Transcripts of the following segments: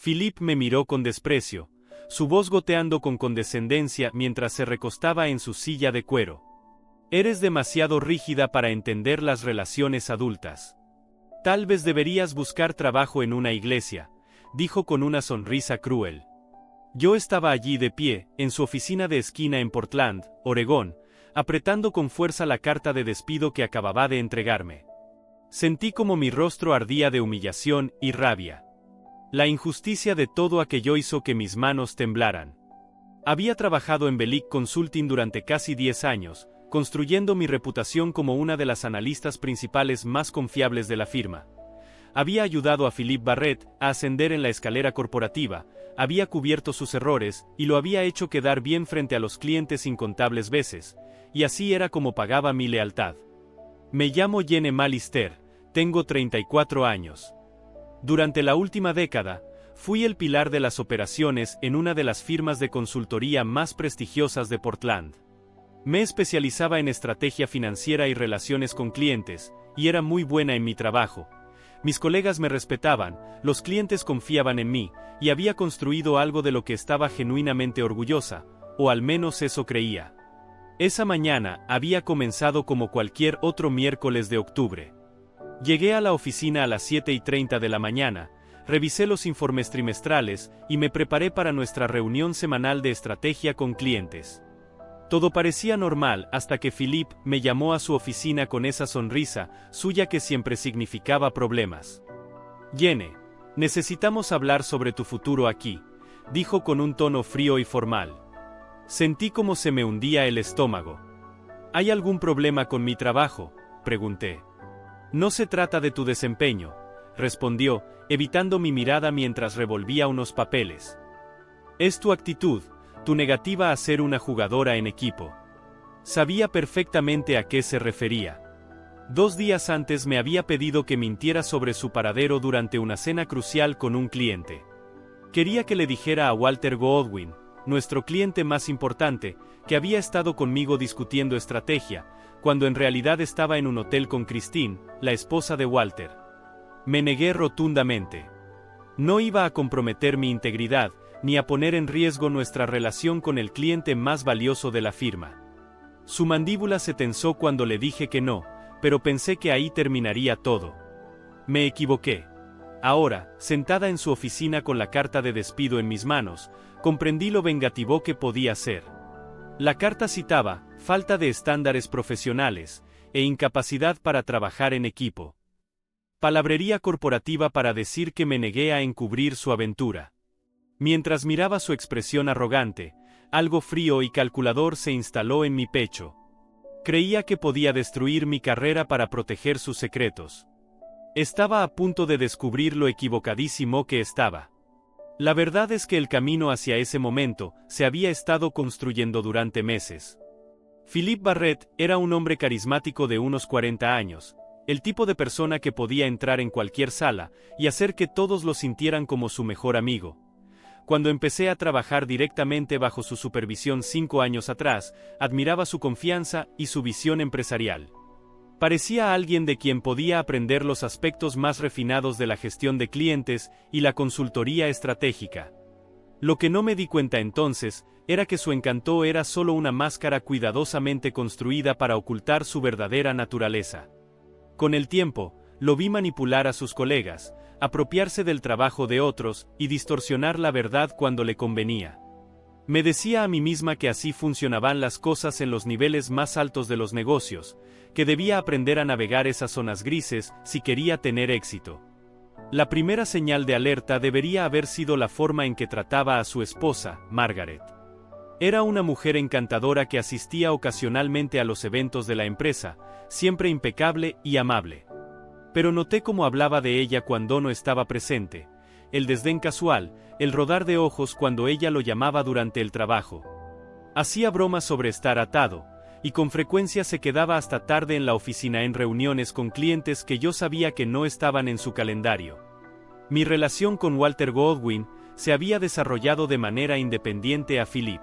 Philip me miró con desprecio, su voz goteando con condescendencia mientras se recostaba en su silla de cuero. Eres demasiado rígida para entender las relaciones adultas. Tal vez deberías buscar trabajo en una iglesia, dijo con una sonrisa cruel. Yo estaba allí de pie, en su oficina de esquina en Portland, Oregón, apretando con fuerza la carta de despido que acababa de entregarme. Sentí como mi rostro ardía de humillación y rabia. La injusticia de todo aquello hizo que mis manos temblaran. Había trabajado en Bellick Consulting durante casi 10 años, construyendo mi reputación como una de las analistas principales más confiables de la firma. Había ayudado a Philip Barrett a ascender en la escalera corporativa, había cubierto sus errores y lo había hecho quedar bien frente a los clientes incontables veces, y así era como pagaba mi lealtad. Me llamo Jenny Malister, tengo 34 años. Durante la última década, fui el pilar de las operaciones en una de las firmas de consultoría más prestigiosas de Portland. Me especializaba en estrategia financiera y relaciones con clientes, y era muy buena en mi trabajo. Mis colegas me respetaban, los clientes confiaban en mí, y había construido algo de lo que estaba genuinamente orgullosa, o al menos eso creía. Esa mañana había comenzado como cualquier otro miércoles de octubre. Llegué a la oficina a las 7:30 de la mañana, revisé los informes trimestrales y me preparé para nuestra reunión semanal de estrategia con clientes. Todo parecía normal hasta que Philip me llamó a su oficina con esa sonrisa suya que siempre significaba problemas. Jenny, necesitamos hablar sobre tu futuro aquí, dijo con un tono frío y formal. Sentí como se me hundía el estómago. ¿Hay algún problema con mi trabajo?, pregunté. No se trata de tu desempeño, respondió, evitando mi mirada mientras revolvía unos papeles. Es tu actitud, tu negativa a ser una jugadora en equipo. Sabía perfectamente a qué se refería. 2 días antes me había pedido que mintiera sobre su paradero durante una cena crucial con un cliente. Quería que le dijera a Walter Goodwin, nuestro cliente más importante, que había estado conmigo discutiendo estrategia, cuando en realidad estaba en un hotel con Christine, la esposa de Walter. Me negué rotundamente. No iba a comprometer mi integridad, ni a poner en riesgo nuestra relación con el cliente más valioso de la firma. Su mandíbula se tensó cuando le dije que no, pero pensé que ahí terminaría todo. Me equivoqué. Ahora, sentada en su oficina con la carta de despido en mis manos, comprendí lo vengativo que podía ser. La carta citaba, falta de estándares profesionales, e incapacidad para trabajar en equipo. Palabrería corporativa para decir que me negué a encubrir su aventura. Mientras miraba su expresión arrogante, algo frío y calculador se instaló en mi pecho. Creía que podía destruir mi carrera para proteger sus secretos. Estaba a punto de descubrir lo equivocadísimo que estaba. La verdad es que el camino hacia ese momento se había estado construyendo durante meses. Philip Barrett era un hombre carismático de unos 40 años, el tipo de persona que podía entrar en cualquier sala y hacer que todos lo sintieran como su mejor amigo. Cuando empecé a trabajar directamente bajo su supervisión 5 años atrás, admiraba su confianza y su visión empresarial. Parecía alguien de quien podía aprender los aspectos más refinados de la gestión de clientes y la consultoría estratégica. Lo que no me di cuenta entonces, era que su encanto era solo una máscara cuidadosamente construida para ocultar su verdadera naturaleza. Con el tiempo, lo vi manipular a sus colegas, apropiarse del trabajo de otros y distorsionar la verdad cuando le convenía. Me decía a mí misma que así funcionaban las cosas en los niveles más altos de los negocios, que debía aprender a navegar esas zonas grises si quería tener éxito. La primera señal de alerta debería haber sido la forma en que trataba a su esposa, Margaret. Era una mujer encantadora que asistía ocasionalmente a los eventos de la empresa, siempre impecable y amable. Pero noté cómo hablaba de ella cuando no estaba presente, el desdén casual, el rodar de ojos cuando ella lo llamaba durante el trabajo. Hacía bromas sobre estar atado, y con frecuencia se quedaba hasta tarde en la oficina en reuniones con clientes que yo sabía que no estaban en su calendario. Mi relación con Walter Goodwin se había desarrollado de manera independiente a Philip.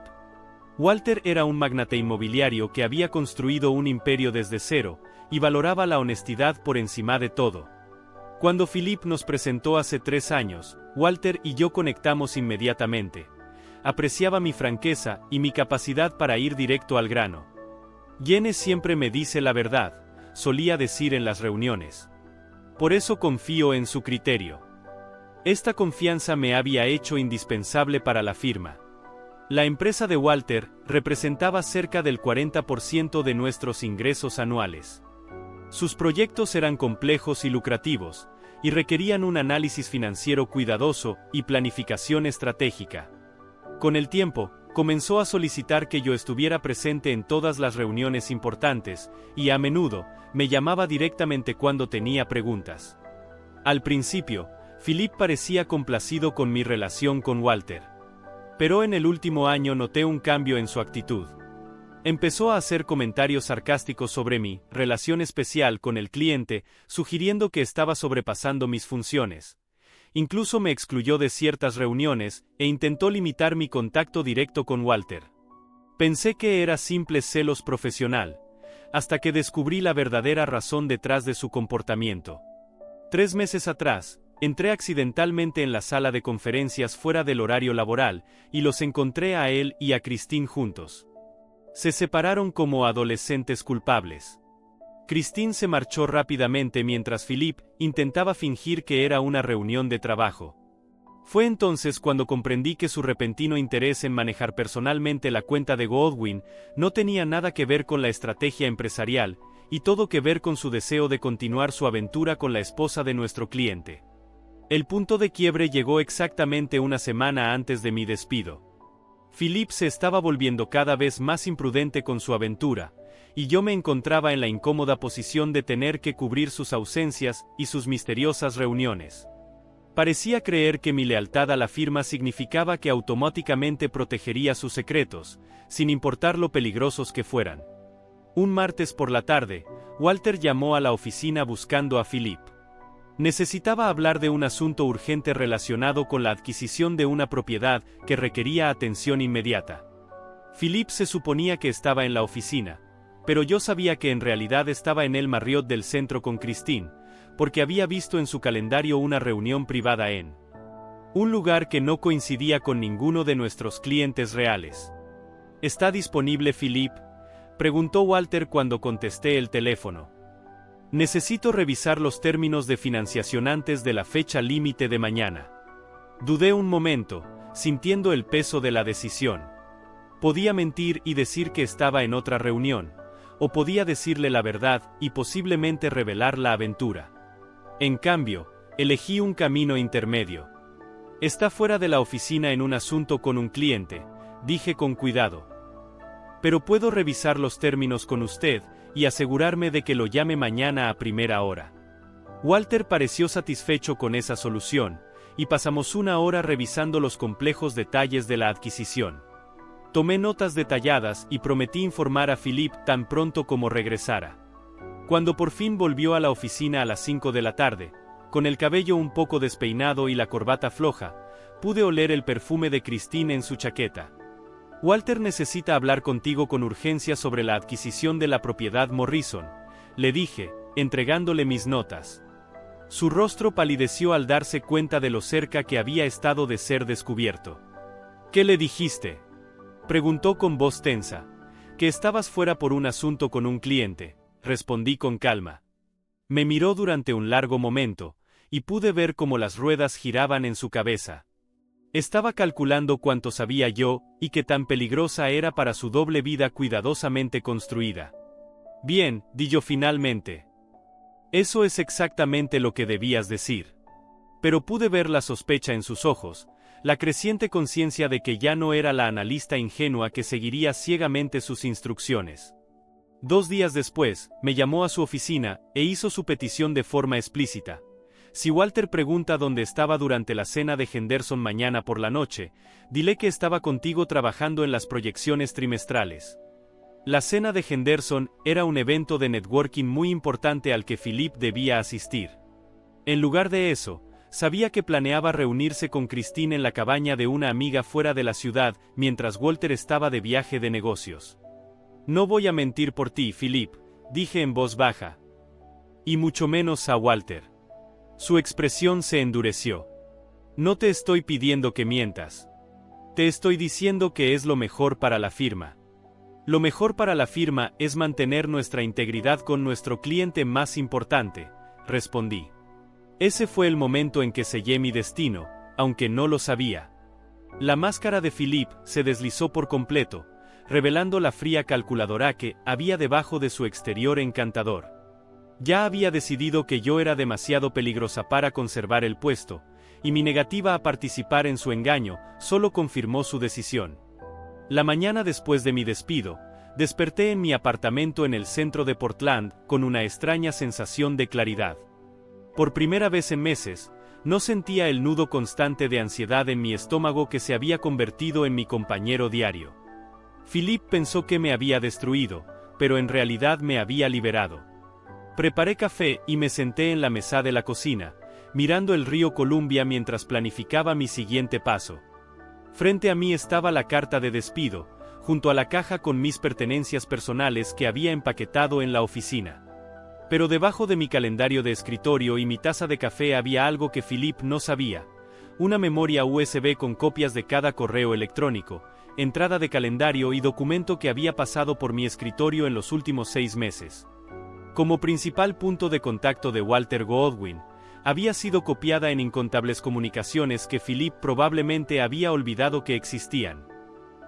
Walter era un magnate inmobiliario que había construido un imperio desde cero, y valoraba la honestidad por encima de todo. Cuando Philip nos presentó hace 3 años, Walter y yo conectamos inmediatamente. Apreciaba mi franqueza y mi capacidad para ir directo al grano. Jenne siempre me dice la verdad, solía decir en las reuniones. Por eso confío en su criterio. Esta confianza me había hecho indispensable para la firma. La empresa de Walter representaba cerca del 40% de nuestros ingresos anuales. Sus proyectos eran complejos y lucrativos, y requerían un análisis financiero cuidadoso y planificación estratégica. Con el tiempo, comenzó a solicitar que yo estuviera presente en todas las reuniones importantes, y a menudo, me llamaba directamente cuando tenía preguntas. Al principio, Philip parecía complacido con mi relación con Walter. Pero en el último año noté un cambio en su actitud. Empezó a hacer comentarios sarcásticos sobre mi relación especial con el cliente, sugiriendo que estaba sobrepasando mis funciones. Incluso me excluyó de ciertas reuniones e intentó limitar mi contacto directo con Walter. Pensé que era simple celos profesional, hasta que descubrí la verdadera razón detrás de su comportamiento. 3 meses atrás, entré accidentalmente en la sala de conferencias fuera del horario laboral, y los encontré a él y a Christine juntos. Se separaron como adolescentes culpables. Christine se marchó rápidamente mientras Philip intentaba fingir que era una reunión de trabajo. Fue entonces cuando comprendí que su repentino interés en manejar personalmente la cuenta de Goldwyn no tenía nada que ver con la estrategia empresarial, y todo que ver con su deseo de continuar su aventura con la esposa de nuestro cliente. El punto de quiebre llegó exactamente una semana antes de mi despido. Philip se estaba volviendo cada vez más imprudente con su aventura, y yo me encontraba en la incómoda posición de tener que cubrir sus ausencias y sus misteriosas reuniones. Parecía creer que mi lealtad a la firma significaba que automáticamente protegería sus secretos, sin importar lo peligrosos que fueran. Un martes por la tarde, Walter llamó a la oficina buscando a Philip. Necesitaba hablar de un asunto urgente relacionado con la adquisición de una propiedad que requería atención inmediata. Philip se suponía que estaba en la oficina, pero yo sabía que en realidad estaba en el Marriott del centro con Christine, porque había visto en su calendario una reunión privada en un lugar que no coincidía con ninguno de nuestros clientes reales. ¿Está disponible Philip?, preguntó Walter cuando contesté el teléfono. Necesito revisar los términos de financiación antes de la fecha límite de mañana. Dudé un momento, sintiendo el peso de la decisión. Podía mentir y decir que estaba en otra reunión, o podía decirle la verdad y posiblemente revelar la aventura. En cambio, elegí un camino intermedio. Está fuera de la oficina en un asunto con un cliente, dije con cuidado. Pero puedo revisar los términos con usted y asegurarme de que lo llame mañana a primera hora. Walter pareció satisfecho con esa solución, y pasamos 1 hora revisando los complejos detalles de la adquisición. Tomé notas detalladas y prometí informar a Philip tan pronto como regresara. Cuando por fin volvió a la oficina a las 5 de la tarde, con el cabello un poco despeinado y la corbata floja, pude oler el perfume de Christine en su chaqueta. Walter necesita hablar contigo con urgencia sobre la adquisición de la propiedad Morrison, le dije, entregándole mis notas. Su rostro palideció al darse cuenta de lo cerca que había estado de ser descubierto. ¿Qué le dijiste?, preguntó con voz tensa. Que estabas fuera por un asunto con un cliente, respondí con calma. Me miró durante un largo momento, y pude ver cómo las ruedas giraban en su cabeza. Estaba calculando cuánto sabía yo, y qué tan peligrosa era para su doble vida cuidadosamente construida. Bien, di yo finalmente. Eso es exactamente lo que debías decir. Pero pude ver la sospecha en sus ojos, la creciente conciencia de que ya no era la analista ingenua que seguiría ciegamente sus instrucciones. 2 días después, me llamó a su oficina, e hizo su petición de forma explícita. Si Walter pregunta dónde estaba durante la cena de Henderson mañana por la noche, dile que estaba contigo trabajando en las proyecciones trimestrales. La cena de Henderson era un evento de networking muy importante al que Philip debía asistir. En lugar de eso, sabía que planeaba reunirse con Christine en la cabaña de una amiga fuera de la ciudad mientras Walter estaba de viaje de negocios. No voy a mentir por ti, Philip, dije en voz baja. Y mucho menos a Walter. Su expresión se endureció. No te estoy pidiendo que mientas. Te estoy diciendo que es lo mejor para la firma. Lo mejor para la firma es mantener nuestra integridad con nuestro cliente más importante, respondí. Ese fue el momento en que sellé mi destino, aunque no lo sabía. La máscara de Philippe se deslizó por completo, revelando la fría calculadora que había debajo de su exterior encantador. Ya había decidido que yo era demasiado peligrosa para conservar el puesto, y mi negativa a participar en su engaño solo confirmó su decisión. La mañana después de mi despido, desperté en mi apartamento en el centro de Portland con una extraña sensación de claridad. Por primera vez en meses, no sentía el nudo constante de ansiedad en mi estómago que se había convertido en mi compañero diario. Philippe pensó que me había destruido, pero en realidad me había liberado. Preparé café y me senté en la mesa de la cocina, mirando el río Columbia mientras planificaba mi siguiente paso. Frente a mí estaba la carta de despido, junto a la caja con mis pertenencias personales que había empaquetado en la oficina. Pero debajo de mi calendario de escritorio y mi taza de café había algo que Philippe no sabía: una memoria USB con copias de cada correo electrónico, entrada de calendario y documento que había pasado por mi escritorio en los últimos 6 meses. Como principal punto de contacto de Walter Goodwin, había sido copiada en incontables comunicaciones que Philippe probablemente había olvidado que existían.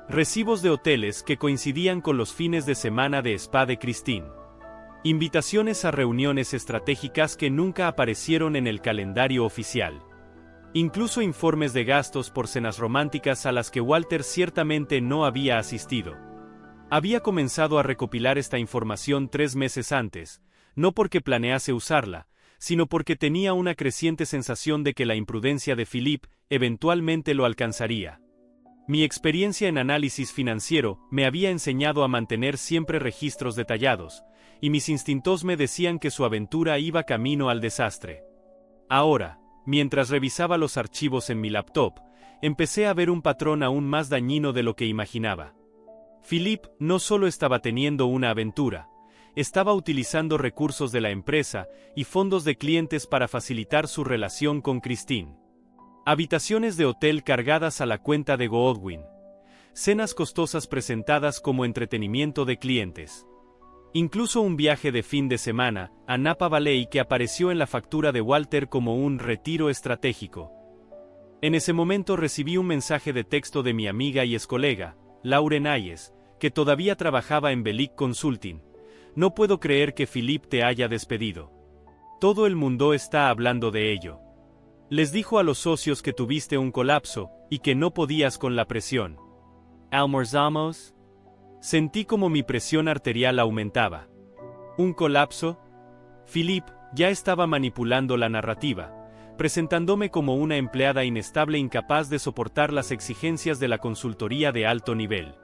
Recibos de hoteles que coincidían con los fines de semana de spa de Christine. Invitaciones a reuniones estratégicas que nunca aparecieron en el calendario oficial. Incluso informes de gastos por cenas románticas a las que Walter ciertamente no había asistido. Había comenzado a recopilar esta información 3 meses antes, no porque planease usarla, sino porque tenía una creciente sensación de que la imprudencia de Philippe eventualmente lo alcanzaría. Mi experiencia en análisis financiero me había enseñado a mantener siempre registros detallados, y mis instintos me decían que su aventura iba camino al desastre. Ahora, mientras revisaba los archivos en mi laptop, empecé a ver un patrón aún más dañino de lo que imaginaba. Philippe no solo estaba teniendo una aventura, estaba utilizando recursos de la empresa y fondos de clientes para facilitar su relación con Christine. Habitaciones de hotel cargadas a la cuenta de Goodwin. Cenas costosas presentadas como entretenimiento de clientes. Incluso un viaje de fin de semana a Napa Valley que apareció en la factura de Walter como un retiro estratégico. En ese momento recibí un mensaje de texto de mi amiga y excolega, Lauren Ayes, que todavía trabajaba en Bellic Consulting. No puedo creer que Philippe te haya despedido. Todo el mundo está hablando de ello. Les dijo a los socios que tuviste un colapso y que no podías con la presión. ¿Almorzamos? Sentí como mi presión arterial aumentaba. ¿Un colapso? Philippe ya estaba manipulando la narrativa, presentándome como una empleada inestable incapaz de soportar las exigencias de la consultoría de alto nivel.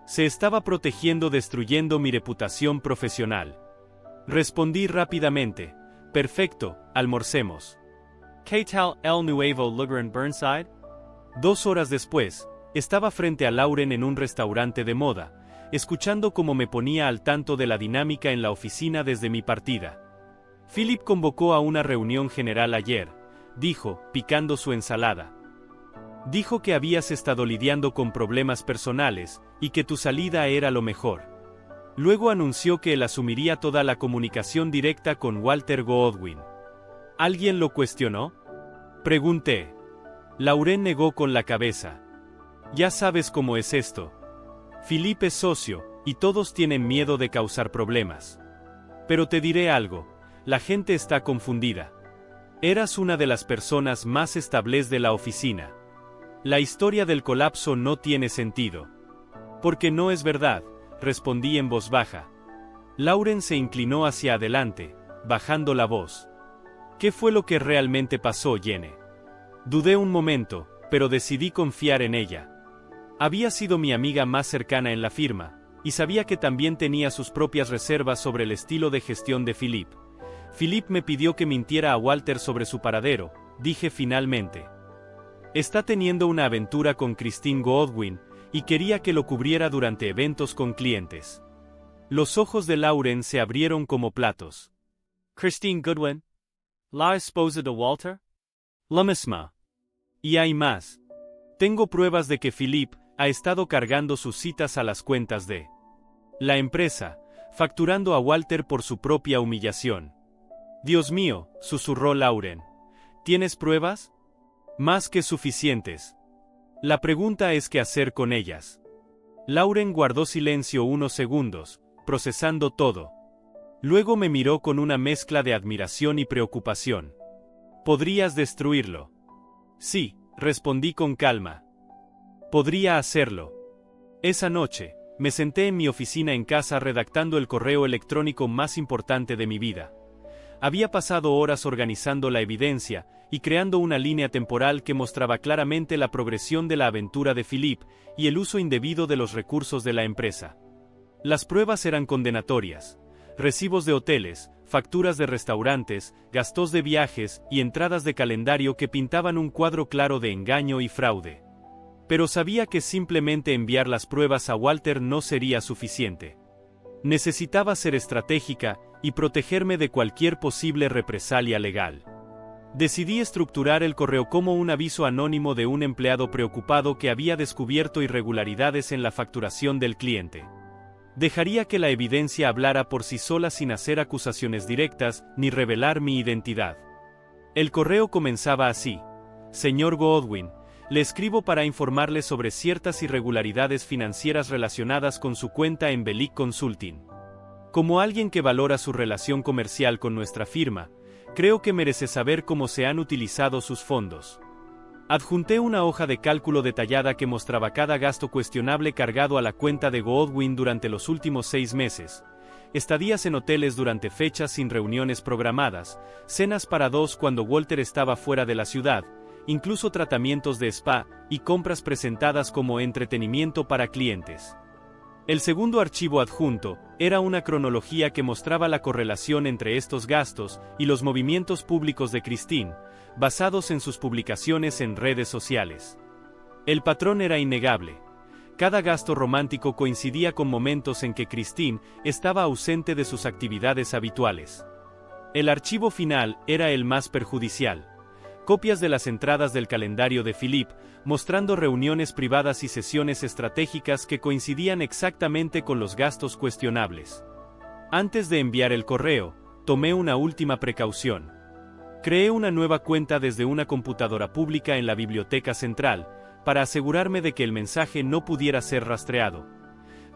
Se estaba protegiendo destruyendo mi reputación profesional. Respondí rápidamente: perfecto, almorcemos. ¿Qué tal el nuevo lugar en Burnside? 2 horas después, estaba frente a Lauren en un restaurante de moda, escuchando cómo me ponía al tanto de la dinámica en la oficina desde mi partida. Philippe convocó a una reunión general ayer, dijo, picando su ensalada. Dijo que habías estado lidiando con problemas personales, y que tu salida era lo mejor. Luego anunció que él asumiría toda la comunicación directa con Walter Goodwin. ¿Alguien lo cuestionó? Pregunté. Lauren negó con la cabeza. Ya sabes cómo es esto. Philippe es socio, y todos tienen miedo de causar problemas. Pero te diré algo, la gente está confundida. Eras una de las personas más estables de la oficina. La historia del colapso no tiene sentido. Porque no es verdad, respondí en voz baja. Lauren se inclinó hacia adelante, bajando la voz. ¿Qué fue lo que realmente pasó, Jenny? Dudé un momento, pero decidí confiar en ella. Había sido mi amiga más cercana en la firma, y sabía que también tenía sus propias reservas sobre el estilo de gestión de Philippe. Philippe me pidió que mintiera a Walter sobre su paradero, dije finalmente. Está teniendo una aventura con Christine Goodwin, y quería que lo cubriera durante eventos con clientes. Los ojos de Lauren se abrieron como platos. ¿Christine Goodwin? La esposa de Walter? La misma. Y hay más. Tengo pruebas de que Philip ha estado cargando sus citas a las cuentas de la empresa, facturando a Walter por su propia humillación. Dios mío, susurró Lauren. ¿Tienes pruebas? Más que suficientes. La pregunta es qué hacer con ellas. Lauren guardó silencio unos segundos, procesando todo. Luego me miró con una mezcla de admiración y preocupación. ¿Podrías destruirlo? Sí, respondí con calma. Podría hacerlo. Esa noche, me senté en mi oficina en casa redactando el correo electrónico más importante de mi vida. Había pasado horas organizando la evidencia y creando una línea temporal que mostraba claramente la progresión de la aventura de Philip y el uso indebido de los recursos de la empresa. Las pruebas eran condenatorias. Recibos de hoteles, facturas de restaurantes, gastos de viajes y entradas de calendario que pintaban un cuadro claro de engaño y fraude. Pero sabía que simplemente enviar las pruebas a Walter no sería suficiente. Necesitaba ser estratégica y protegerme de cualquier posible represalia legal. Decidí estructurar el correo como un aviso anónimo de un empleado preocupado que había descubierto irregularidades en la facturación del cliente. Dejaría que la evidencia hablara por sí sola sin hacer acusaciones directas ni revelar mi identidad. El correo comenzaba así: Señor Godwin, le escribo para informarle sobre ciertas irregularidades financieras relacionadas con su cuenta en Bellic Consulting. Como alguien que valora su relación comercial con nuestra firma, creo que merece saber cómo se han utilizado sus fondos. Adjunté una hoja de cálculo detallada que mostraba cada gasto cuestionable cargado a la cuenta de Godwin durante los últimos 6 meses, estadías en hoteles durante fechas sin reuniones programadas, cenas para 2 cuando Walter estaba fuera de la ciudad, incluso tratamientos de spa y compras presentadas como entretenimiento para clientes. El segundo archivo adjunto era una cronología que mostraba la correlación entre estos gastos y los movimientos públicos de Christine, basados en sus publicaciones en redes sociales. El patrón era innegable. Cada gasto romántico coincidía con momentos en que Christine estaba ausente de sus actividades habituales. El archivo final era el más perjudicial. Copias de las entradas del calendario de Philip, mostrando reuniones privadas y sesiones estratégicas que coincidían exactamente con los gastos cuestionables. Antes de enviar el correo, tomé una última precaución. Creé una nueva cuenta desde una computadora pública en la biblioteca central, para asegurarme de que el mensaje no pudiera ser rastreado.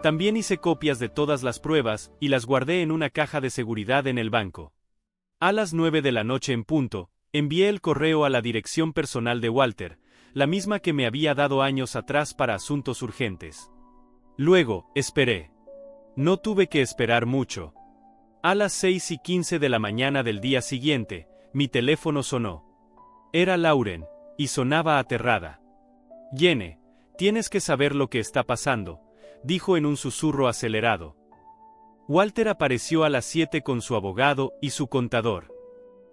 También hice copias de todas las pruebas y las guardé en una caja de seguridad en el banco. A las 9 de la noche en punto, envié el correo a la dirección personal de Walter, la misma que me había dado años atrás para asuntos urgentes. Luego, esperé. No tuve que esperar mucho. A las 6:15 de la mañana del día siguiente, mi teléfono sonó. Era Lauren, y sonaba aterrada. Jenny, tienes que saber lo que está pasando, dijo en un susurro acelerado. Walter apareció a las 7 con su abogado y su contador.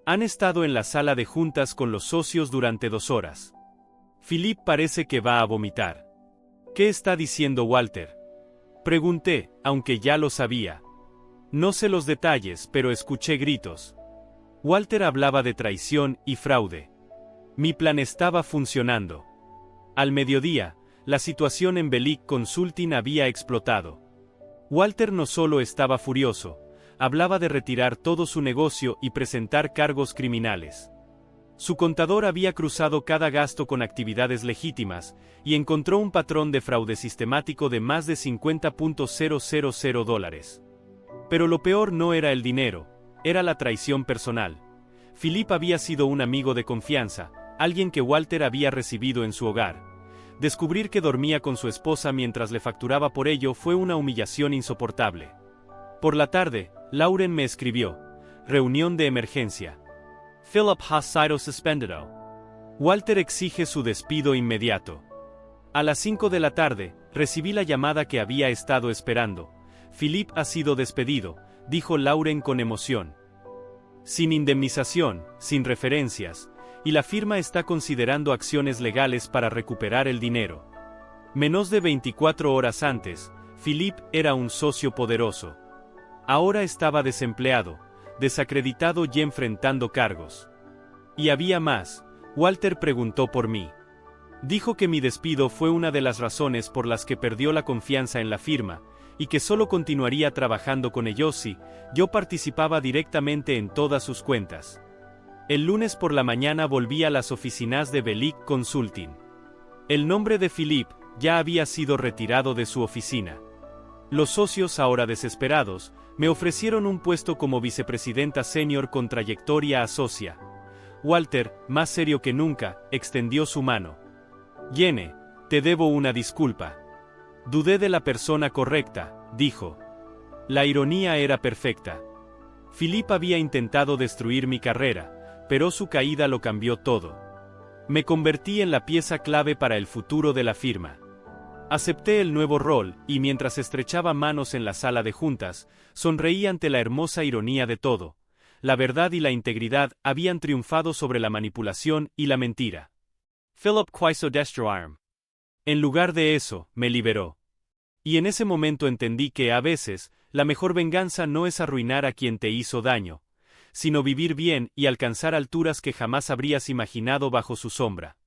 Han estado en la sala de juntas con los socios durante 2 horas. Philip parece que va a vomitar. ¿Qué está diciendo Walter? Pregunté, aunque ya lo sabía. No sé los detalles, pero escuché gritos. Walter hablaba de traición y fraude. Mi plan estaba funcionando. Al mediodía, la situación en Bellic Consulting había explotado. Walter no solo estaba furioso, hablaba de retirar todo su negocio y presentar cargos criminales. Su contador había cruzado cada gasto con actividades legítimas y encontró un patrón de fraude sistemático de más de $50,000. Pero lo peor no era el dinero, era la traición personal. Philip había sido un amigo de confianza, alguien que Walter había recibido en su hogar. Descubrir que dormía con su esposa mientras le facturaba por ello fue una humillación insoportable. Por la tarde, Lauren me escribió: reunión de emergencia. Philip has sido suspendido. Walter exige su despido inmediato. A las 5 de la tarde, recibí la llamada que había estado esperando. Philip ha sido despedido, dijo Lauren con emoción. Sin indemnización, sin referencias, y la firma está considerando acciones legales para recuperar el dinero. Menos de 24 horas antes, Philip era un socio poderoso. Ahora estaba desempleado, desacreditado y enfrentando cargos. Y había más. Walter preguntó por mí. Dijo que mi despido fue una de las razones por las que perdió la confianza en la firma, y que solo continuaría trabajando con ellos si yo participaba directamente en todas sus cuentas. El lunes por la mañana volví a las oficinas de Bellick Consulting. El nombre de Philippe ya había sido retirado de su oficina. Los socios, ahora desesperados, me ofrecieron un puesto como vicepresidenta senior con trayectoria asocia. Walter, más serio que nunca, extendió su mano. Jene, te debo una disculpa. Dudé de la persona correcta, dijo. La ironía era perfecta. Philippe había intentado destruir mi carrera, pero su caída lo cambió todo. Me convertí en la pieza clave para el futuro de la firma. Acepté el nuevo rol, y mientras estrechaba manos en la sala de juntas, sonreí ante la hermosa ironía de todo. La verdad y la integridad habían triunfado sobre la manipulación y la mentira. Philip quiso destruirme. En lugar de eso, me liberó. Y en ese momento entendí que, a veces, la mejor venganza no es arruinar a quien te hizo daño, sino vivir bien y alcanzar alturas que jamás habrías imaginado bajo su sombra.